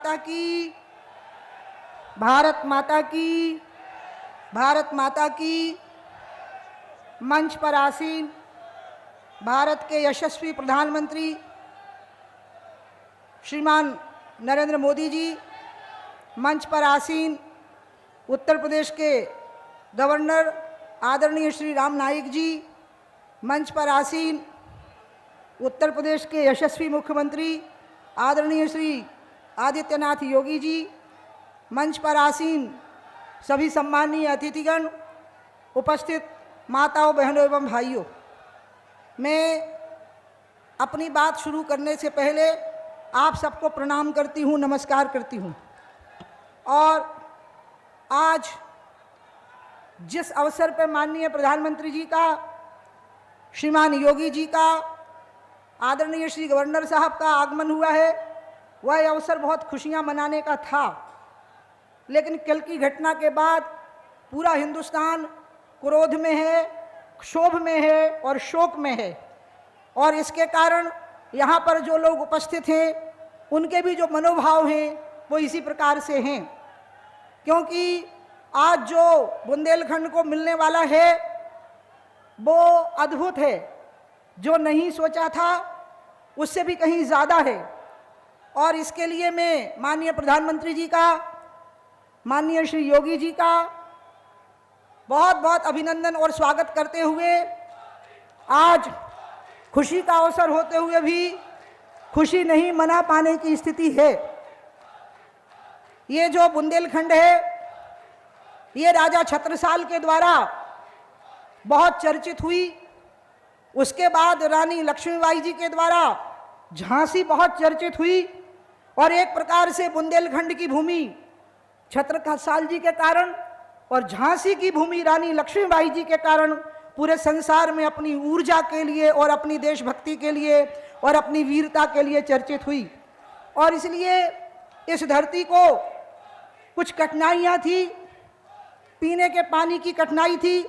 माता की, भारत माता की, भारत माता की। मंच पर आसीन भारत के यशस्वी प्रधानमंत्री श्रीमान नरेंद्र मोदी जी, मंच पर आसीन उत्तर प्रदेश के गवर्नर आदरणीय श्री राम नाईक जी, मंच पर आसीन उत्तर प्रदेश के यशस्वी मुख्यमंत्री आदरणीय श्री आदित्यनाथ योगी जी, मंच पर आसीन सभी सम्माननीय अतिथिगण, उपस्थित माताओं, बहनों एवं भाइयों। मैं अपनी बात शुरू करने से पहले आप सबको प्रणाम करती हूँ, नमस्कार करती हूँ। और आज जिस अवसर पर माननीय प्रधानमंत्री जी का, श्रीमान योगी जी का, आदरणीय श्री गवर्नर साहब का आगमन हुआ है, वह अवसर बहुत खुशियां मनाने का था। लेकिन कल की घटना के बाद पूरा हिंदुस्तान क्रोध में है, क्षोभ में है और शोक में है। और इसके कारण यहाँ पर जो लोग उपस्थित हैं, उनके भी जो मनोभाव हैं वो इसी प्रकार से हैं। क्योंकि आज जो बुंदेलखंड को मिलने वाला है वो अद्भुत है, जो नहीं सोचा था उससे भी कहीं ज़्यादा है। और इसके लिए मैं माननीय प्रधानमंत्री जी का, माननीय श्री योगी जी का बहुत बहुत अभिनंदन और स्वागत करते हुए, आज खुशी का अवसर होते हुए भी खुशी नहीं मना पाने की स्थिति है। ये जो बुंदेलखंड है, ये राजा छत्रसाल के द्वारा बहुत चर्चित हुई। उसके बाद रानी लक्ष्मीबाई जी के द्वारा झांसी बहुत चर्चित हुई। और एक प्रकार से बुंदेलखंड की भूमि छत्रसाल जी के कारण और झांसी की भूमि रानी लक्ष्मीबाई जी के कारण पूरे संसार में अपनी ऊर्जा के लिए और अपनी देशभक्ति के लिए और अपनी वीरता के लिए चर्चित हुई। और इसलिए इस धरती को कुछ कठिनाइयाँ थी, पीने के पानी की कठिनाई थी,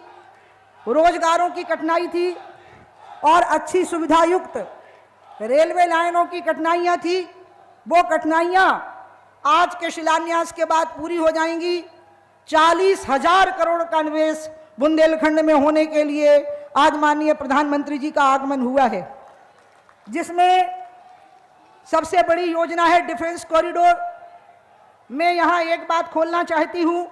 रोजगारों की कठिनाई थी और अच्छी सुविधा युक्त रेलवे लाइनों की कठिनाइयाँ थी। वो कठिनाइयाँ आज के शिलान्यास के बाद पूरी हो जाएंगी। 40,000 करोड़ का निवेश बुंदेलखंड में होने के लिए आज माननीय प्रधानमंत्री जी का आगमन हुआ है, जिसमें सबसे बड़ी योजना है डिफेंस कॉरिडोर। मैं यहाँ एक बात खोलना चाहती हूँ,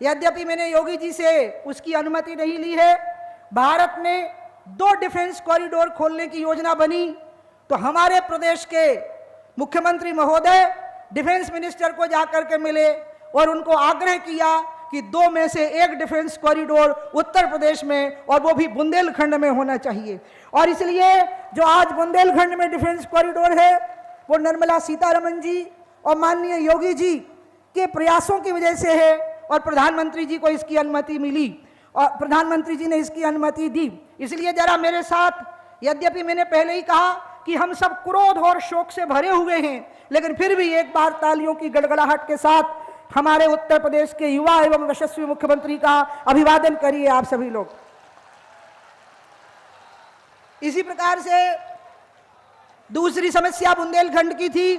यद्यपि मैंने योगी जी से उसकी अनुमति नहीं ली है। भारत में 2 डिफेंस कॉरिडोर खोलने की योजना बनी, तो हमारे प्रदेश के मुख्यमंत्री महोदय डिफेंस मिनिस्टर को जाकर के मिले और उनको आग्रह किया कि 2 में से 1 डिफेंस कॉरिडोर उत्तर प्रदेश में और वो भी बुंदेलखंड में होना चाहिए। और इसलिए जो आज बुंदेलखंड में डिफेंस कॉरिडोर है वो निर्मला सीतारमण जी और माननीय योगी जी के प्रयासों की वजह से है। और प्रधानमंत्री जी को इसकी अनुमति मिली और प्रधानमंत्री जी ने इसकी अनुमति दी। इसलिए जरा मेरे साथ, यद्यपि मैंने पहले ही कहा कि हम सब क्रोध और शोक से भरे हुए हैं, लेकिन फिर भी एक बार तालियों की गड़गड़ाहट के साथ हमारे उत्तर प्रदेश के युवा एवं यशस्वी मुख्यमंत्री का अभिवादन करिए आप सभी लोग। इसी प्रकार से दूसरी समस्या बुंदेलखंड की थी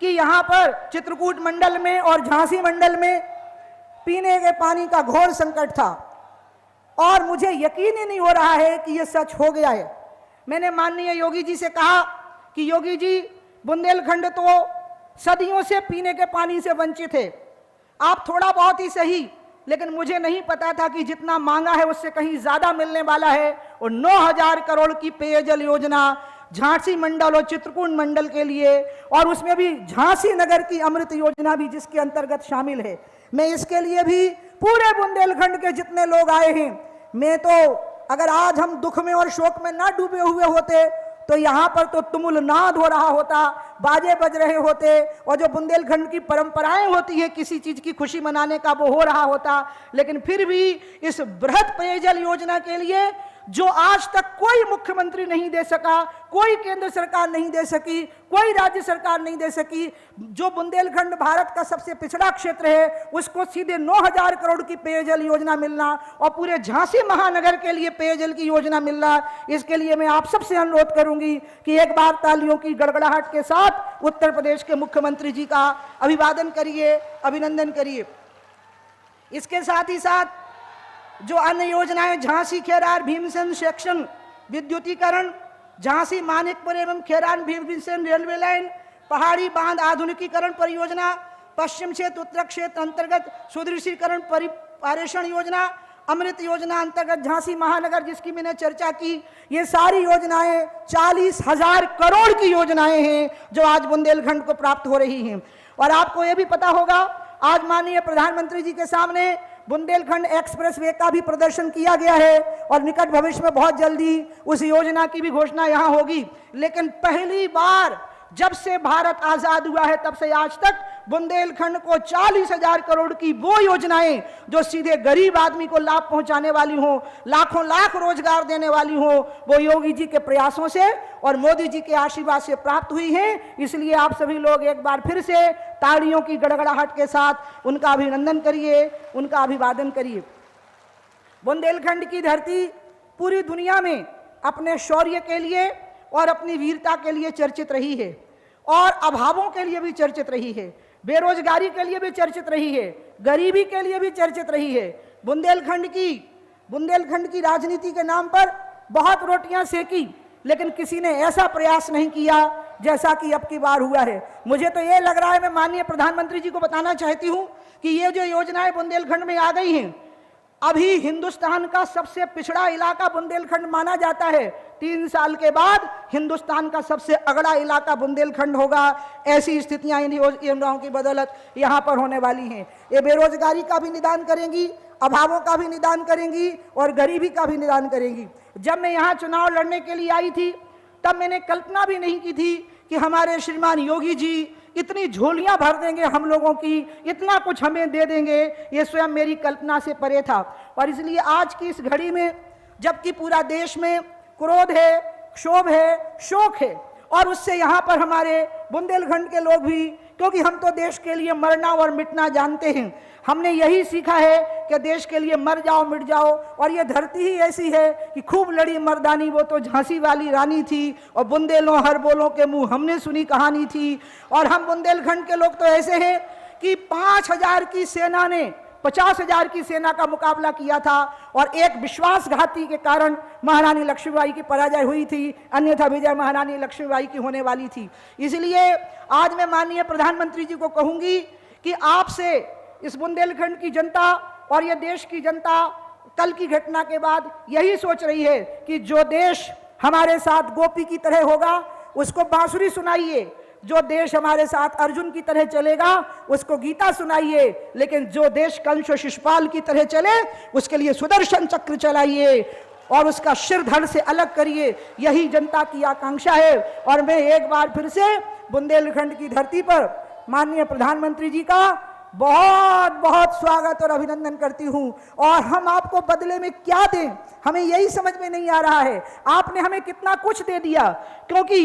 कि यहाँ पर चित्रकूट मंडल में और झांसी मंडल में पीने के पानी का घोर संकट था। और मुझे यकीन ही नहीं हो रहा है कि यह सच हो गया है। मैंने माननीय योगी जी से कहा कि योगी जी, बुंदेलखंड तो सदियों से पीने के पानी से वंचित है। आप थोड़ा बहुत ही सही, लेकिन मुझे नहीं पता था कि जितना मांगा है उससे कहीं ज्यादा मिलने वाला है। और 9,000 करोड़ की पेयजल योजना झांसी मंडल और चित्रकूट मंडल के लिए, और उसमें भी झांसी नगर की अमृत योजना भी जिसके अंतर्गत शामिल है। मैं इसके लिए भी पूरे बुंदेलखंड के जितने लोग आए हैं, मैं तो अगर आज हम दुख में और शोक में ना डूबे हुए होते तो यहाँ पर तो तुमुल नाद हो रहा होता, बाजे बज रहे होते, और जो बुंदेलखंड की परंपराएं होती है किसी चीज की खुशी मनाने का, वो हो रहा होता। लेकिन फिर भी इस बृहत पेयजल योजना के लिए जो आज तक कोई मुख्यमंत्री नहीं दे सका, कोई केंद्र सरकार नहीं दे सकी, कोई राज्य सरकार नहीं दे सकी। जो बुंदेलखंड भारत का सबसे पिछड़ा क्षेत्र है, उसको सीधे 9,000 करोड़ की पेयजल योजना मिलना और पूरे झांसी महानगर के लिए पेयजल की योजना मिलना, इसके लिए मैं आप सबसे अनुरोध करूंगी कि एक बार तालियों की गड़गड़ाहट के साथ उत्तर प्रदेश के मुख्यमंत्री जी का अभिवादन करिए, अभिनंदन करिए। इसके साथ ही साथ जो अन्य योजनाएं, झांसी खेरार भीमसेन सेक्शन विद्युतीकरण, झांसी मानिकपुर एवं खेरार भीमसेन रेलवे लाइन, पहाड़ी बांध आधुनिकीकरण परियोजना, पश्चिम क्षेत्र उत्तर क्षेत्र अंतर्गत सुदृढ़ीकरण पारेषण योजना, अमृत योजना अंतर्गत झांसी महानगर जिसकी मैंने चर्चा की, ये सारी योजनाएं 40,000 करोड़ की योजनाएं हैं जो आज बुंदेलखंड को प्राप्त हो रही हैं। और आपको ये भी पता होगा, आज माननीय प्रधानमंत्री जी के सामने बुंदेलखंड एक्सप्रेस वे का भी प्रदर्शन किया गया है और निकट भविष्य में बहुत जल्दी उस योजना की भी घोषणा यहां होगी। लेकिन पहली बार जब से भारत आजाद हुआ है तब से आज तक बुंदेलखंड को 40,000 करोड़ की वो योजनाएं जो सीधे गरीब आदमी को लाभ पहुंचाने वाली हो, लाखों लाख रोजगार देने वाली हो, वो योगी जी के प्रयासों से और मोदी जी के आशीर्वाद से प्राप्त हुई हैं। इसलिए आप सभी लोग एक बार फिर से तालियों की गड़गड़ाहट के साथ उनका अभिनंदन करिए, उनका अभिवादन करिए। बुंदेलखंड की धरती पूरी दुनिया में अपने शौर्य के लिए और अपनी वीरता के लिए चर्चित रही है और अभावों के लिए भी चर्चित रही है, बेरोजगारी के लिए भी चर्चित रही है, गरीबी के लिए भी चर्चित रही है। बुंदेलखंड की राजनीति के नाम पर बहुत रोटियां सेकी, लेकिन किसी ने ऐसा प्रयास नहीं किया जैसा कि अब की बार हुआ है। मुझे तो ये लग रहा है, मैं माननीय प्रधानमंत्री जी को बताना चाहती हूं कि ये जो योजनाएं बुंदेलखंड में आ गई हैं, अभी हिंदुस्तान का सबसे पिछड़ा इलाका बुंदेलखंड माना जाता है। 3 साल के बाद हिंदुस्तान का सबसे अगड़ा इलाका बुंदेलखंड होगा। ऐसी स्थितियां इन योजनाओं की बदौलत यहां पर होने वाली हैं। ये बेरोजगारी का भी निदान करेंगी, अभावों का भी निदान करेंगी और गरीबी का भी निदान करेंगी। जब मैं यहाँ चुनाव लड़ने के लिए आई थी तब मैंने कल्पना भी नहीं की थी कि हमारे श्रीमान योगी जी इतनी झोलियां भर देंगे हम लोगों की, इतना कुछ हमें दे देंगे। ये स्वयं मेरी कल्पना से परे था। और इसलिए आज की इस घड़ी में जबकि पूरा देश में क्रोध है, क्षोभ है, शोक है, और उससे यहाँ पर हमारे बुंदेलखंड के लोग भी, क्योंकि हम तो देश के लिए मरना और मिटना जानते हैं, हमने यही सीखा है कि देश के लिए मर जाओ मिट जाओ। और ये धरती ही ऐसी है कि खूब लड़ी मर्दानी वो तो झांसी वाली रानी थी, और बुंदेलों हर बोलों के मुंह हमने सुनी कहानी थी। और हम बुंदेलखंड के लोग तो ऐसे हैं कि 5,000 की सेना ने 50,000 की सेना का मुकाबला किया था और एक विश्वासघाती के कारण महारानी लक्ष्मीबाई की पराजय हुई थी, अन्यथा विजय महारानी लक्ष्मीबाई की होने वाली थी। इसलिए आज मैं माननीय प्रधानमंत्री जी को कहूंगी कि आपसे इस बुंदेलखंड की जनता और ये देश की जनता कल की घटना के बाद यही सोच रही है कि जो देश हमारे साथ गोपी की तरह होगा उसको बांसुरी सुनाइए, जो देश हमारे साथ अर्जुन की तरह चलेगा उसको गीता सुनाइए, लेकिन जो देश कंस और शिशुपाल की तरह चले उसके लिए सुदर्शन चक्र चलाइए और उसका शिर धड़ से अलग करिए। यही जनता की आकांक्षा है। और मैं एक बार फिर से बुंदेलखंड की धरती पर माननीय प्रधानमंत्री जी का बहुत बहुत स्वागत और अभिनंदन करती हूं। और हम आपको बदले में क्या दें, हमें यही समझ में नहीं आ रहा है। आपने हमें कितना कुछ दे दिया, क्योंकि